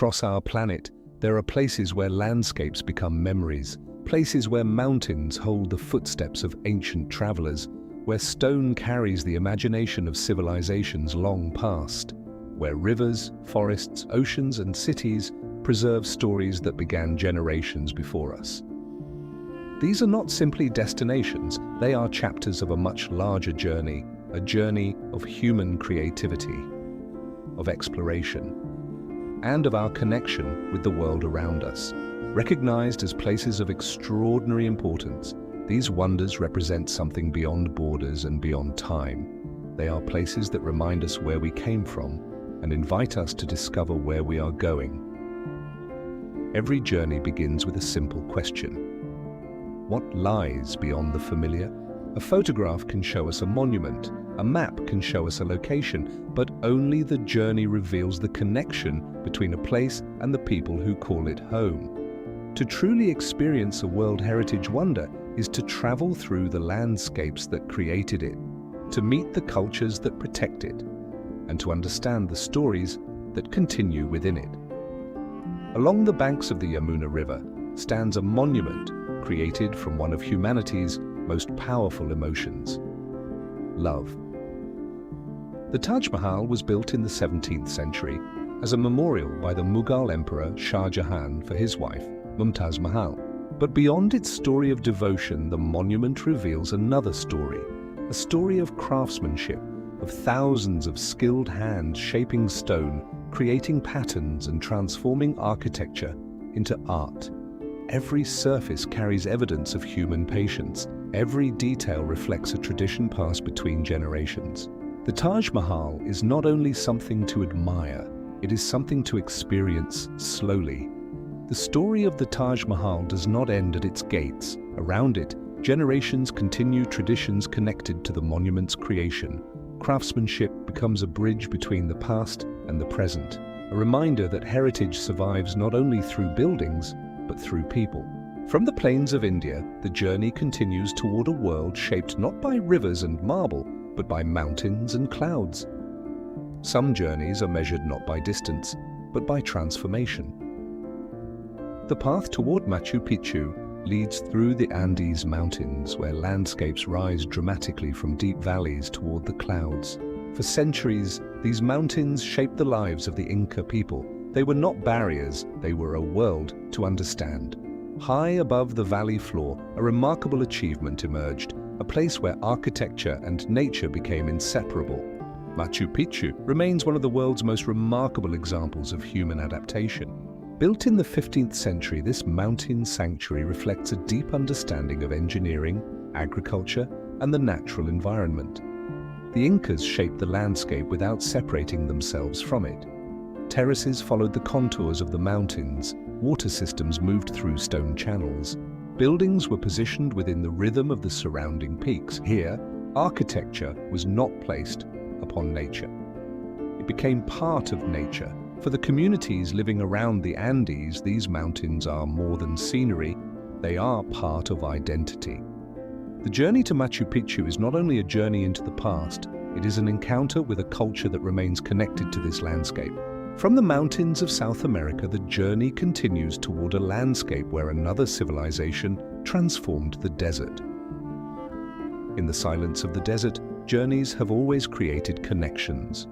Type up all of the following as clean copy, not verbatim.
Across our planet, there are places where landscapes become memories, places where mountains hold the footsteps of ancient travelers, where stone carries the imagination of civilizations long past, where rivers, forests, oceans, and cities preserve stories that began generations before us. These are not simply destinations, they are chapters of a much larger journey, a journey of human creativity, of exploration, and of our connection with the world around us. Recognized as places of extraordinary importance, these wonders represent something beyond borders and beyond time. They are places that remind us where we came from and invite us to discover where we are going. Every journey begins with a simple question. What lies beyond the familiar? A photograph can show us a monument, a map can show us a location, but only the journey reveals the connection between a place and the people who call it home. To truly experience a World Heritage wonder is to travel through the landscapes that created it, to meet the cultures that protect it, and to understand the stories that continue within it. Along the banks of the Yamuna River stands a monument created from one of humanity's most powerful emotions: love. The Taj Mahal was built in the 17th century as a memorial by the Mughal Emperor Shah Jahan for his wife, Mumtaz Mahal. But beyond its story of devotion, the monument reveals another story, a story of craftsmanship, of thousands of skilled hands shaping stone, creating patterns and transforming architecture into art. Every surface carries evidence of human patience. Every detail reflects a tradition passed between generations. The Taj Mahal is not only something to admire, it is something to experience slowly. The story of the Taj Mahal does not end at its gates. Around it, generations continue traditions connected to the monument's creation. Craftsmanship becomes a bridge between the past and the present, a reminder that heritage survives not only through buildings, but through people. From the plains of India, the journey continues toward a world shaped not by rivers and marble, but by mountains and clouds. Some journeys are measured not by distance, but by transformation. The path toward Machu Picchu leads through the Andes Mountains, where landscapes rise dramatically from deep valleys toward the clouds. For centuries, these mountains shaped the lives of the Inca people. They were not barriers, they were a world to understand. High above the valley floor, a remarkable achievement emerged, a place where architecture and nature became inseparable. Machu Picchu remains one of the world's most remarkable examples of human adaptation. Built in the 15th century, this mountain sanctuary reflects a deep understanding of engineering, agriculture, and the natural environment. The Incas shaped the landscape without separating themselves from it. Terraces followed the contours of the mountains, water systems moved through stone channels. Buildings were positioned within the rhythm of the surrounding peaks. Here, architecture was not placed upon nature. It became part of nature. For the communities living around the Andes, these mountains are more than scenery, they are part of identity. The journey to Machu Picchu is not only a journey into the past, it is an encounter with a culture that remains connected to this landscape. From the mountains of South America, the journey continues toward a landscape where another civilization transformed the desert. In the silence of the desert, journeys have always created connections.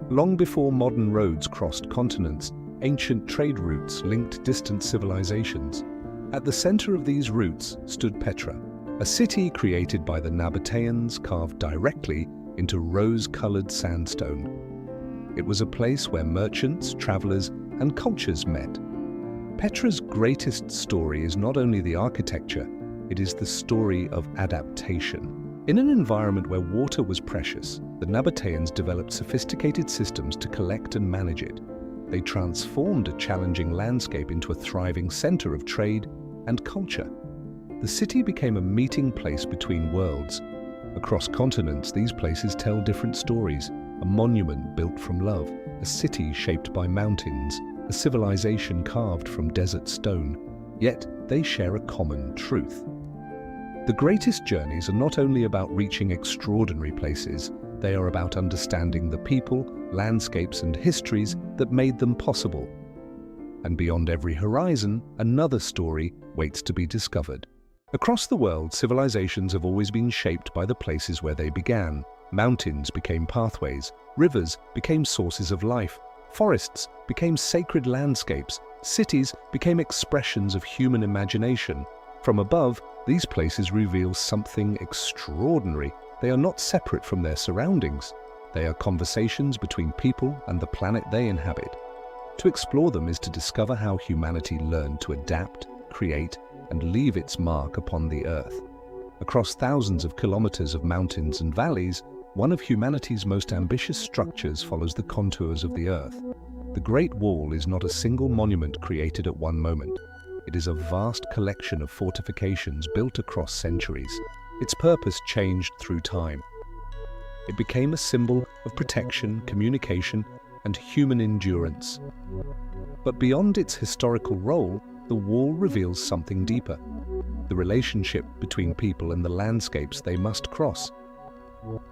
Long before modern roads crossed continents, ancient trade routes linked distant civilizations. At the center of these routes stood Petra, a city created by the Nabateans carved directly into rose-colored sandstone. It was a place where merchants, travelers, and cultures met. Petra's greatest story is not only the architecture, it is the story of adaptation. In an environment where water was precious, the Nabateans developed sophisticated systems to collect and manage it. They transformed a challenging landscape into a thriving center of trade and culture. The city became a meeting place between worlds. Across continents, these places tell different stories. A monument built from love, a city shaped by mountains, a civilization carved from desert stone. Yet they share a common truth. The greatest journeys are not only about reaching extraordinary places, they are about understanding the people, landscapes, and histories that made them possible. And beyond every horizon, another story waits to be discovered. Across the world, civilizations have always been shaped by the places where they began. Mountains became pathways, rivers became sources of life, forests became sacred landscapes, cities became expressions of human imagination. From above, these places reveal something extraordinary. They are not separate from their surroundings. They are conversations between people and the planet they inhabit. To explore them is to discover how humanity learned to adapt, create, and leave its mark upon the Earth. Across thousands of kilometers of mountains and valleys, one of humanity's most ambitious structures follows the contours of the Earth. The Great Wall is not a single monument created at one moment. It is a vast collection of fortifications built across centuries. Its purpose changed through time. It became a symbol of protection, communication, and human endurance. But beyond its historical role, the wall reveals something deeper: the relationship between people and the landscapes they must cross.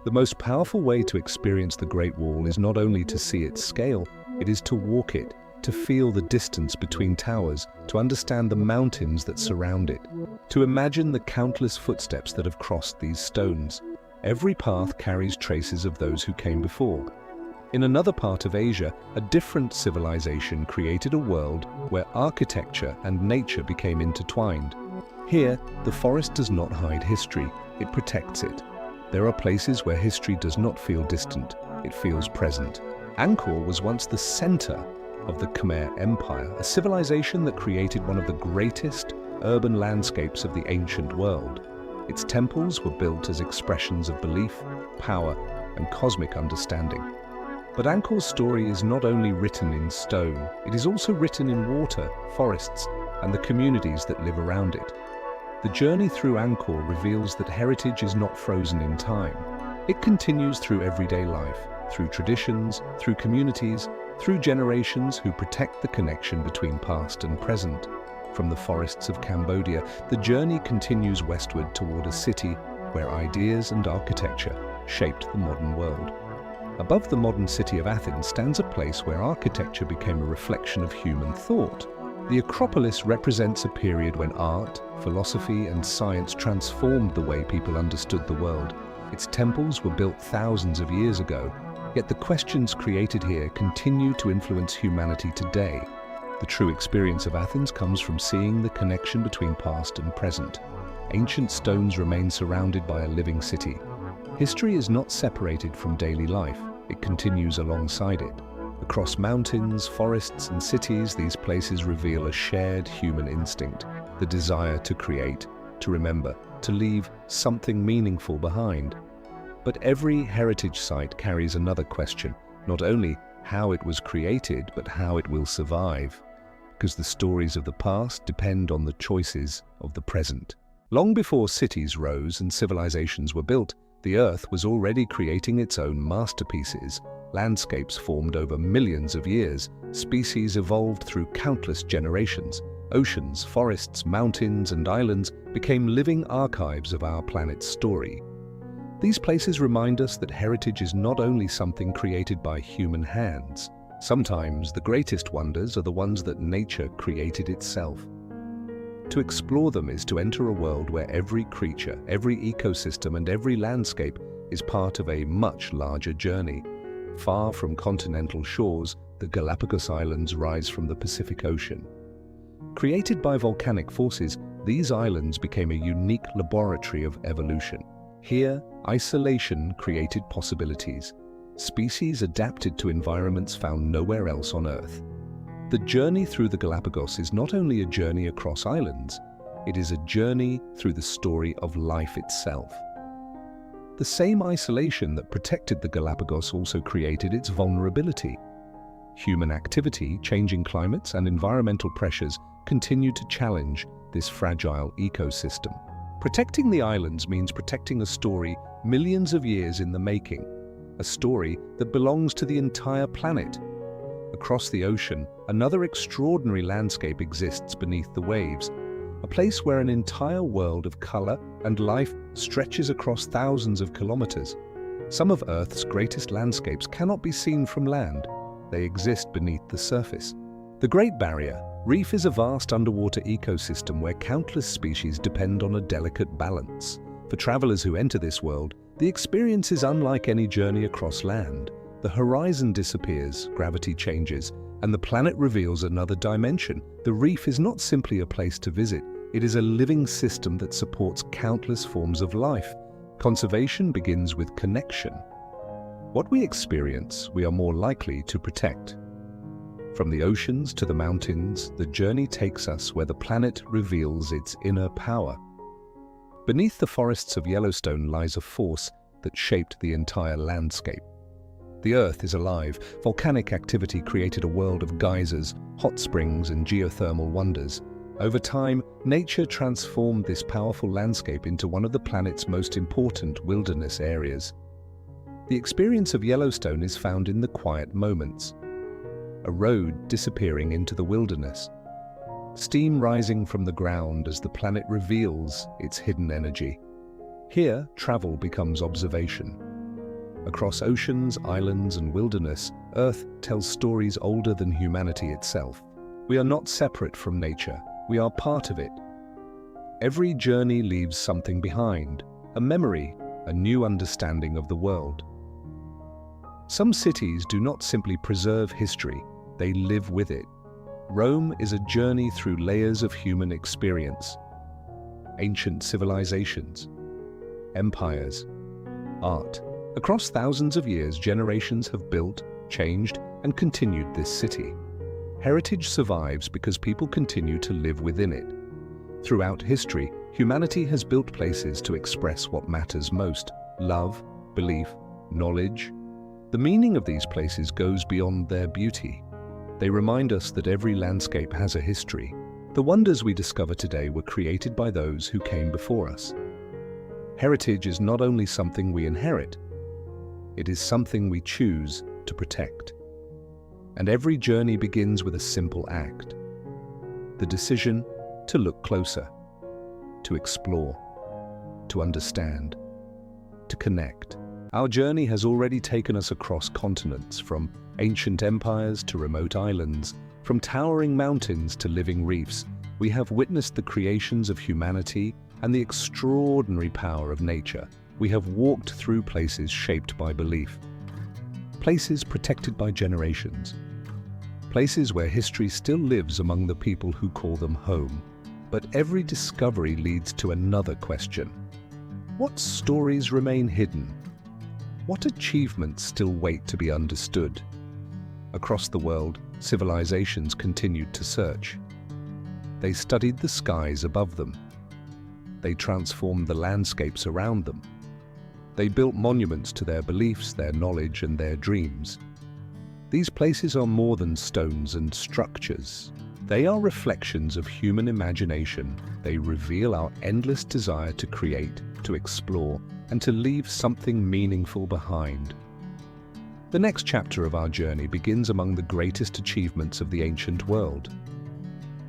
The most powerful way to experience the Great Wall is not only to see its scale, it is to walk it, to feel the distance between towers, to understand the mountains that surround it, to imagine the countless footsteps that have crossed these stones. Every path carries traces of those who came before. In another part of Asia, a different civilization created a world where architecture and nature became intertwined. Here, the forest does not hide history, it protects it. There are places where history does not feel distant, it feels present. Angkor was once the center of the Khmer Empire, a civilization that created one of the greatest urban landscapes of the ancient world. Its temples were built as expressions of belief, power, and cosmic understanding. But Angkor's story is not only written in stone, it is also written in water, forests, and the communities that live around it. The journey through Angkor reveals that heritage is not frozen in time. It continues through everyday life, through traditions, through communities, through generations who protect the connection between past and present. From the forests of Cambodia, the journey continues westward toward a city where ideas and architecture shaped the modern world. Above the modern city of Athens stands a place where architecture became a reflection of human thought. The Acropolis represents a period when art, philosophy, and science transformed the way people understood the world. Its temples were built thousands of years ago, yet the questions created here continue to influence humanity today. The true experience of Athens comes from seeing the connection between past and present. Ancient stones remain surrounded by a living city. History is not separated from daily life, it continues alongside it. Across mountains, forests, and cities, these places reveal a shared human instinct, the desire to create, to remember, to leave something meaningful behind. But every heritage site carries another question, not only how it was created, but how it will survive. Because the stories of the past depend on the choices of the present. Long before cities rose and civilizations were built, the Earth was already creating its own masterpieces. Landscapes formed over millions of years, species evolved through countless generations. Oceans, forests, mountains, and islands became living archives of our planet's story. These places remind us that heritage is not only something created by human hands. Sometimes the greatest wonders are the ones that nature created itself. To explore them is to enter a world where every creature, every ecosystem, and every landscape is part of a much larger journey. Far from continental shores, the Galapagos Islands rise from the Pacific Ocean. Created by volcanic forces, these islands became a unique laboratory of evolution. Here, isolation created possibilities. Species adapted to environments found nowhere else on Earth. The journey through the Galapagos is not only a journey across islands, it is a journey through the story of life itself. The same isolation that protected the Galapagos also created its vulnerability. Human activity, changing climates, and environmental pressures continue to challenge this fragile ecosystem. Protecting the islands means protecting a story millions of years in the making, a story that belongs to the entire planet. Across the ocean, another extraordinary landscape exists beneath the waves, a place where an entire world of color and life stretches across thousands of kilometers. Some of Earth's greatest landscapes cannot be seen from land. They exist beneath the surface. The Great Barrier Reef is a vast underwater ecosystem where countless species depend on a delicate balance. For travelers who enter this world, the experience is unlike any journey across land. The horizon disappears, gravity changes, and the planet reveals another dimension. The reef is not simply a place to visit, it is a living system that supports countless forms of life. Conservation begins with connection. What we experience, we are more likely to protect. From the oceans to the mountains, the journey takes us where the planet reveals its inner power. Beneath the forests of Yellowstone lies a force that shaped the entire landscape. The Earth is alive. Volcanic activity created a world of geysers, hot springs, and geothermal wonders. Over time, nature transformed this powerful landscape into one of the planet's most important wilderness areas. The experience of Yellowstone is found in the quiet moments. A road disappearing into the wilderness. Steam rising from the ground as the planet reveals its hidden energy. Here, travel becomes observation. Across oceans, islands, and wilderness, Earth tells stories older than humanity itself. We are not separate from nature, we are part of it. Every journey leaves something behind, a memory, a new understanding of the world. Some cities do not simply preserve history, they live with it. Rome is a journey through layers of human experience. Ancient civilizations, empires, art. Across thousands of years, generations have built, changed, and continued this city. Heritage survives because people continue to live within it. Throughout history, humanity has built places to express what matters most: love, belief, knowledge. The meaning of these places goes beyond their beauty. They remind us that every landscape has a history. The wonders we discover today were created by those who came before us. Heritage is not only something we inherit, it is something we choose to protect. And every journey begins with a simple act: the decision to look closer, to explore, to understand, to connect. Our journey has already taken us across continents, from ancient empires to remote islands, from towering mountains to living reefs. We have witnessed the creations of humanity and the extraordinary power of nature. We have walked through places shaped by belief, places protected by generations, places where history still lives among the people who call them home. But every discovery leads to another question. What stories remain hidden? What achievements still wait to be understood? Across the world, civilizations continued to search. They studied the skies above them. They transformed the landscapes around them. They built monuments to their beliefs, their knowledge, and their dreams. These places are more than stones and structures. They are reflections of human imagination. They reveal our endless desire to create, to explore, and to leave something meaningful behind. The next chapter of our journey begins among the greatest achievements of the ancient world,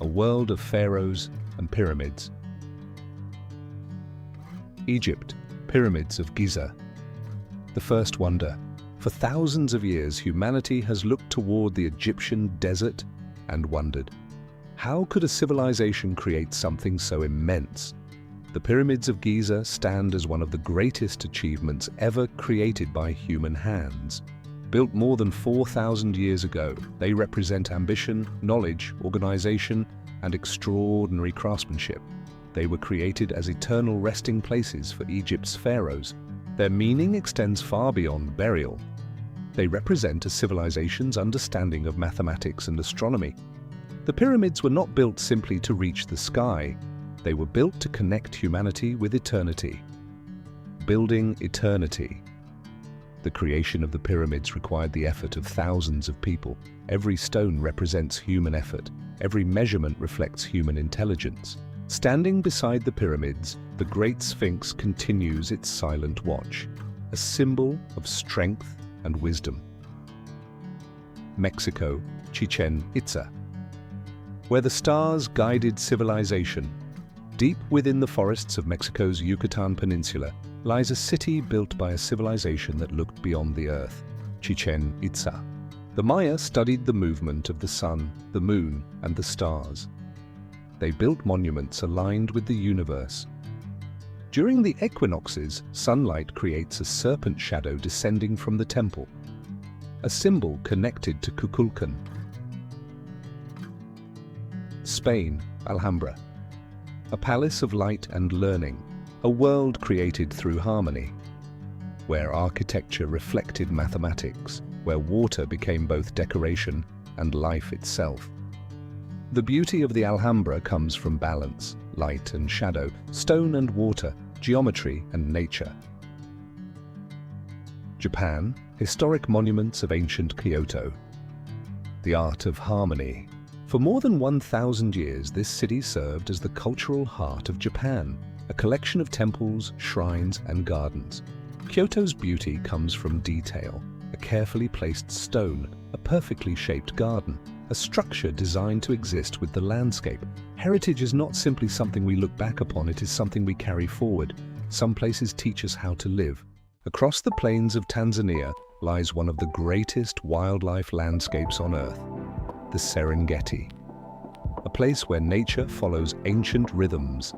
a world of pharaohs and pyramids. Egypt, pyramids of Giza. The first wonder. For thousands of years, humanity has looked toward the Egyptian desert and wondered, how could a civilization create something so immense? The pyramids of Giza stand as one of the greatest achievements ever created by human hands. Built more than 4,000 years ago, they represent ambition, knowledge, organization, and extraordinary craftsmanship. They were created as eternal resting places for Egypt's pharaohs. Their meaning extends far beyond burial. They represent a civilization's understanding of mathematics and astronomy. The pyramids were not built simply to reach the sky. They were built to connect humanity with eternity. Building eternity. The creation of the pyramids required the effort of thousands of people. Every stone represents human effort. Every measurement reflects human intelligence. Standing beside the pyramids, the Great Sphinx continues its silent watch, a symbol of strength and wisdom. Mexico, Chichén Itzá, where the stars guided civilization. Deep within the forests of Mexico's Yucatan Peninsula lies a city built by a civilization that looked beyond the earth, Chichén Itzá. The Maya studied the movement of the sun, the moon, and the stars. They built monuments aligned with the universe. During the equinoxes, sunlight creates a serpent shadow descending from the temple, a symbol connected to Kukulkan. Spain, Alhambra. A palace of light and learning, a world created through harmony, where architecture reflected mathematics, where water became both decoration and life itself. The beauty of the Alhambra comes from balance, light and shadow, stone and water, geometry and nature. Japan, historic monuments of ancient Kyoto. The art of harmony. For more than 1,000 years, this city served as the cultural heart of Japan, a collection of temples, shrines, and gardens. Kyoto's beauty comes from detail, a carefully placed stone, a perfectly shaped garden, a structure designed to exist with the landscape. Heritage is not simply something we look back upon, it is something we carry forward. Some places teach us how to live. Across the plains of Tanzania lies one of the greatest wildlife landscapes on Earth, the Serengeti, a place where nature follows ancient rhythms.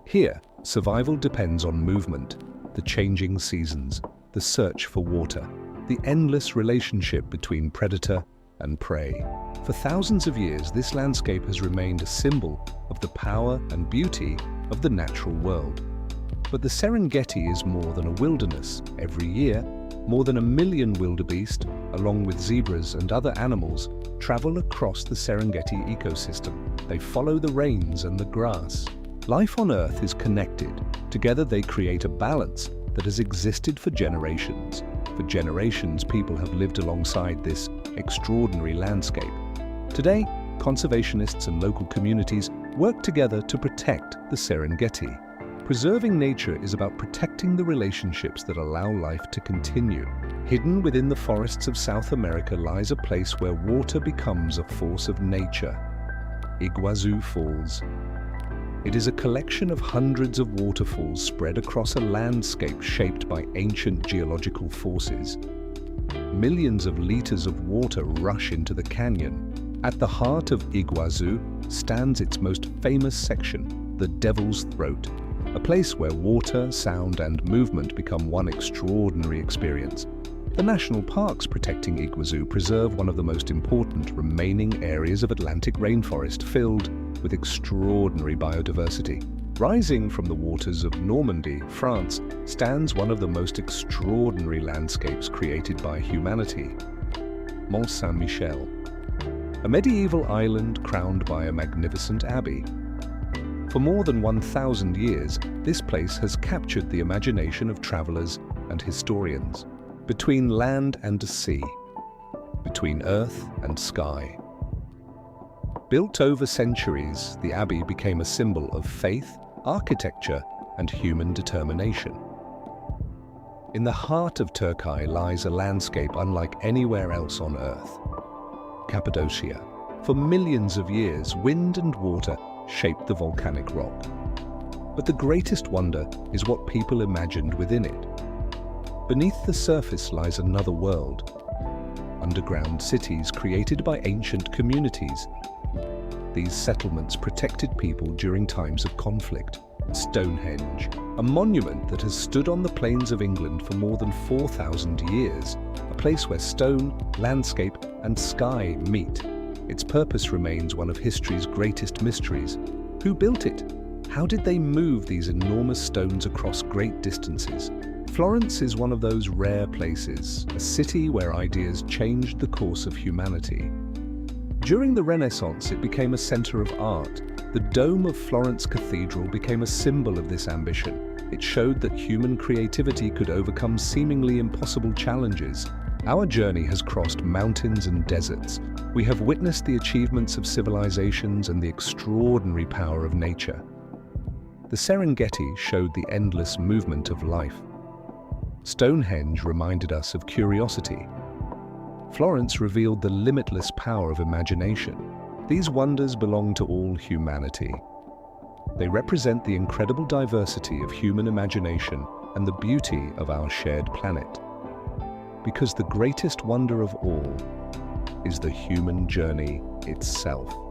Here, survival depends on movement, the changing seasons, the search for water, the endless relationship between predator and prey. For thousands of years, this landscape has remained a symbol of the power and beauty of the natural world. But the Serengeti is more than a wilderness. Every year, more than 1 million wildebeest, along with zebras and other animals, travel across the Serengeti ecosystem. They follow the rains and the grass. Life on Earth is connected. Together they create a balance that has existed for generations. For generations, people have lived alongside this extraordinary landscape. Today, conservationists and local communities work together to protect the Serengeti. Preserving nature is about protecting the relationships that allow life to continue. Hidden within the forests of South America lies a place where water becomes a force of nature. Iguazu Falls. It is a collection of hundreds of waterfalls spread across a landscape shaped by ancient geological forces. Millions of liters of water rush into the canyon. At the heart of Iguazu stands its most famous section, the Devil's Throat, a place where water, sound, and movement become one extraordinary experience. The national parks protecting Iguazu preserve one of the most important remaining areas of Atlantic rainforest filled with extraordinary biodiversity. Rising from the waters of Normandy, France, stands one of the most extraordinary landscapes created by humanity. Mont Saint-Michel, a medieval island crowned by a magnificent abbey. For more than 1,000 years, this place has captured the imagination of travelers and historians. Between land and sea, between earth and sky. Built over centuries, the abbey became a symbol of faith, architecture, and human determination. In the heart of Turkey lies a landscape unlike anywhere else on Earth. Cappadocia. For millions of years, wind and water shaped the volcanic rock. But the greatest wonder is what people imagined within it. Beneath the surface lies another world. Underground cities created by ancient communities. These settlements protected people during times of conflict. Stonehenge, a monument that has stood on the plains of England for more than 4,000 years, a place where stone, landscape, and sky meet. Its purpose remains one of history's greatest mysteries. Who built it? How did they move these enormous stones across great distances? Florence is one of those rare places, a city where ideas changed the course of humanity. During the Renaissance, it became a center of art. The dome of Florence Cathedral became a symbol of this ambition. It showed that human creativity could overcome seemingly impossible challenges. Our journey has crossed mountains and deserts. We have witnessed the achievements of civilizations and the extraordinary power of nature. The Serengeti showed the endless movement of life. Stonehenge reminded us of curiosity. Florence revealed the limitless power of imagination. These wonders belong to all humanity. They represent the incredible diversity of human imagination and the beauty of our shared planet. because the greatest wonder of all is the human journey itself.